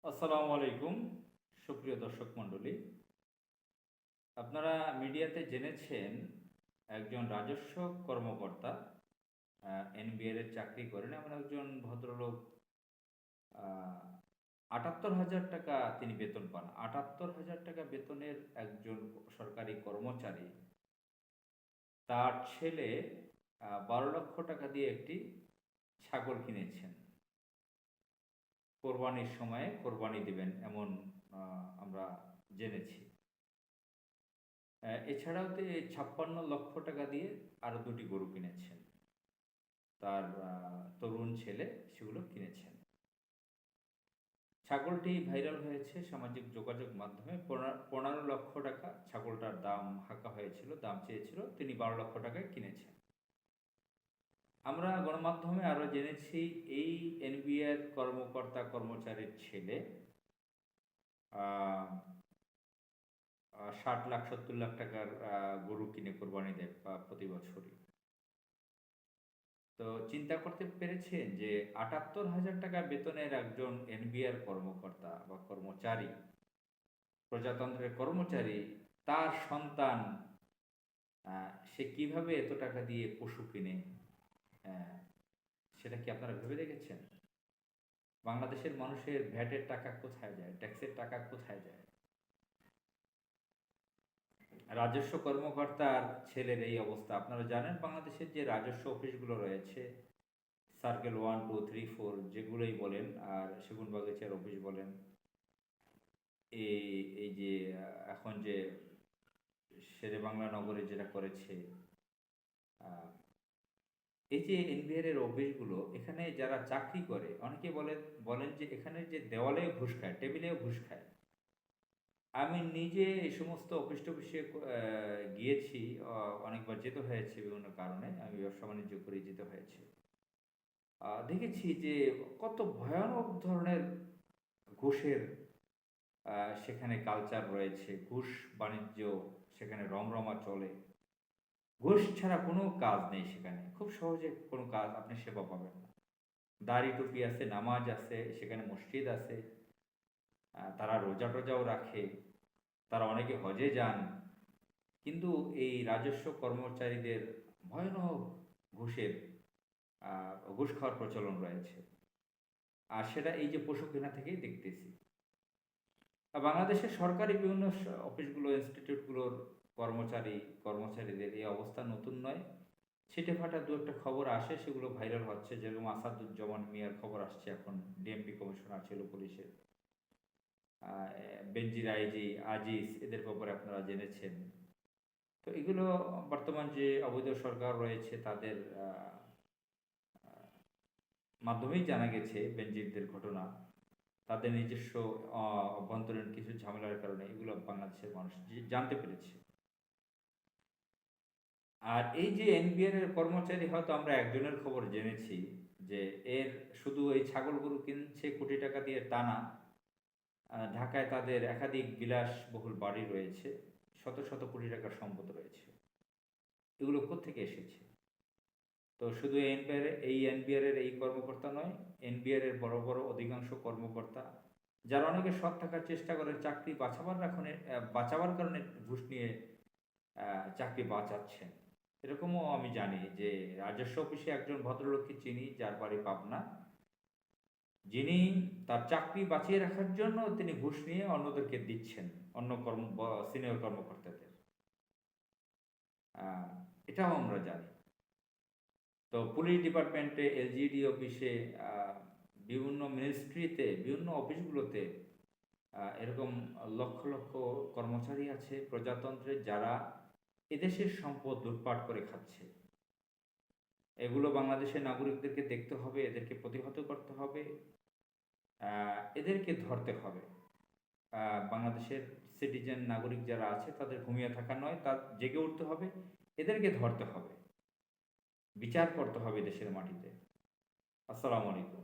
আসসালামু আলাইকুম, সুপ্রিয় দর্শক মণ্ডলী। আপনারা মিডিয়াতে জেনেছেন একজন রাজস্ব কর্মকর্তা এনবিআর এর চাকরি করেন। এমন একজন ভদ্রলোক ৭৮,০০০ টাকা তিনি বেতন পান। ৭৮,০০০ টাকা বেতনের একজন সরকারি কর্মচারী, তার ছেলে ১২ লক্ষ টাকা দিয়ে একটি ছাগল কিনেছেন। কোরবানির সময়ে কোরবানি দিবেন এমন আমরা জেনেছি। এছাড়াও ৫৬ লক্ষ টাকা দিয়ে আরও দুটি গরু কিনেছেন। তার তরুণ ছেলে সেগুলো কিনেছেন। ছাগলটি ভাইরাল হয়েছে সামাজিক যোগাযোগ মাধ্যমে। ১৫ লক্ষ টাকা ছাগলটার দাম হাঁকা হয়েছিল, দাম চেয়েছিল, তিনি ১২ লক্ষ টাকায় কিনেছেন। আমরা গণমাধ্যমে আরও জেনেছি এই এনবিআর কর্মকর্তা কর্মচারীর ছেলে ৬০ লাখ ৭০ লাখ টাকার গরু কিনে কোরবানি দেয় প্রতি বছরই। তো চিন্তা করতে পেরেছেন যে ৭৮,০০০ টাকা বেতনের একজন এনবিআর কর্মকর্তা বা কর্মচারী, প্রজাতন্ত্রের কর্মচারী, তার সন্তান সে কিভাবে এত টাকা দিয়ে পশু কিনে, সেটা কি আপনারা ভেবে দেখেছেন? বাংলাদেশের মানুষের ভ্যাটের টাকা কোথায় যায়, ট্যাক্সের টাকা কোথায় যায়? রাজস্ব কর্মকর্তার ছেলের এই অবস্থা। আপনারা জানেন বাংলাদেশের যে রাজস্ব অফিসগুলো রয়েছে, সার্কেল 1, 2, 3, 4 যেগুলোই বলেন, আর সেগুনবাগিচার অফিস বলেন, এই এই যে এখন যে শেরেবাংলা নগরে যেটা করেছে, এই যে এনবিআর এর অফিসগুলো, এখানে যারা চাকরি করে অনেকে বলেন যে এখানে যে দেওয়ালেও ঘুষ খায়, টেবিলেও ঘুষ খায়। আমি নিজে এই সমস্ত অফিস টফিসে গিয়েছি, অনেকবার যেতে হয়েছে বিভিন্ন কারণে, আমি ব্যবসা বাণিজ্য করে যেতে হয়েছে। দেখেছি যে কত ভয়ানক ধরনের ঘুষের সেখানে কালচার রয়েছে। ঘুষ বাণিজ্য সেখানে রমরমা চলে। ঘুষ ছাড়া কোনো কাজ নেই সেখানে। খুব সহজে কোনো কাজ আপনি সেবা পাবেন না। দাড়ি টুপি আছে, নামাজ আছে, সেখানে মসজিদ আছে, তারা রোজা টোজাও রাখে, তারা অনেকে হজে যান। কিন্তু এই রাজস্ব কর্মচারীদের ভয়ানক ঘুষের ঘুষ খাওয়ার প্রচলন রয়েছে। আর সেটা এই যে পশু কেনা থেকেই দেখতেছি। বাংলাদেশের সরকারি বিভিন্ন অফিসগুলো, ইনস্টিটিউটগুলোর কর্মচারীদের এই অবস্থা নতুন নয়। ছিটে ফাটা দু একটা খবর আসে, সেগুলো ভাইরাল হচ্ছে। যেরকম আসাদুজ্জামান মিয়ার খবর আসছে এখন, ডিএমপি কমিশনার ছিল পুলিশের। বেনজির আইজি, আজিজ, এদের ব্যাপারে আপনারা জেনেছেন। তো এগুলো বর্তমান যে অবৈধ সরকার রয়েছে তাদের মাধ্যমেই জানা গেছে। বেনজিরদের ঘটনা, তাদের নিজস্ব অভ্যন্তরীণ কিছু ঝামেলার কারণে এগুলো বাংলাদেশের মানুষ জানতে পেরেছে। আর এই যে এনবিআর এর কর্মচারী, হয়তো আমরা একজনের খবর জেনেছি যে এর শুধু এই ছাগল গরু কিনছে কোটি টাকা দিয়ে তা না। ঢাকায় তাদের একাধিক বিলাসবহুল বাড়ি রয়েছে, শত শত কোটি টাকার সম্পদ রয়েছে। এগুলো কোত্থেকে এসেছে? তো শুধু এনবিআর এর এই কর্মকর্তা নয়, এনবিআর এর বড় বড় অধিকাংশ কর্মকর্তা, যারা অনেকে সৎ থাকার চেষ্টা করে, চাকরি বাঁচাবার কারণে ঘুষ নিয়ে চাকরি বাঁচাচ্ছেন। এরকমও আমি জানি যে রাজস্ব অফিসে একজন ভদ্রলোককে চিনি, যার বাড়ি পাবনা, যিনি তার চাকরি বাঁচিয়ে রাখার জন্য তিনি ঘুষ নিয়ে অন্যদেরকে দিচ্ছেন, অন্য সিনিয়র কর্মকর্তাদের। এটাও আমরা জানি। তো পুলিশ ডিপার্টমেন্টে, এলজিডি অফিসে, বিভিন্ন মিনিস্ট্রিতে, বিভিন্ন অফিসগুলোতে এরকম লক্ষ লক্ষ কর্মচারী আছে প্রজাতন্ত্রের, যারা এদেশের সম্পদ লুটপাট করে খাচ্ছে। এগুলো বাংলাদেশের নাগরিকদেরকে দেখতে হবে, এদেরকে প্রতিহত করতে হবে, এদেরকে ধরতে হবে। বাংলাদেশের সিটিজেন নাগরিক যারা আছে তাদের ঘুমিয়ে থাকা নয়, তার জেগে উঠতে হবে, এদেরকে ধরতে হবে, বিচার করতে হবে দেশের মাটিতে। আসসালামু আলাইকুম।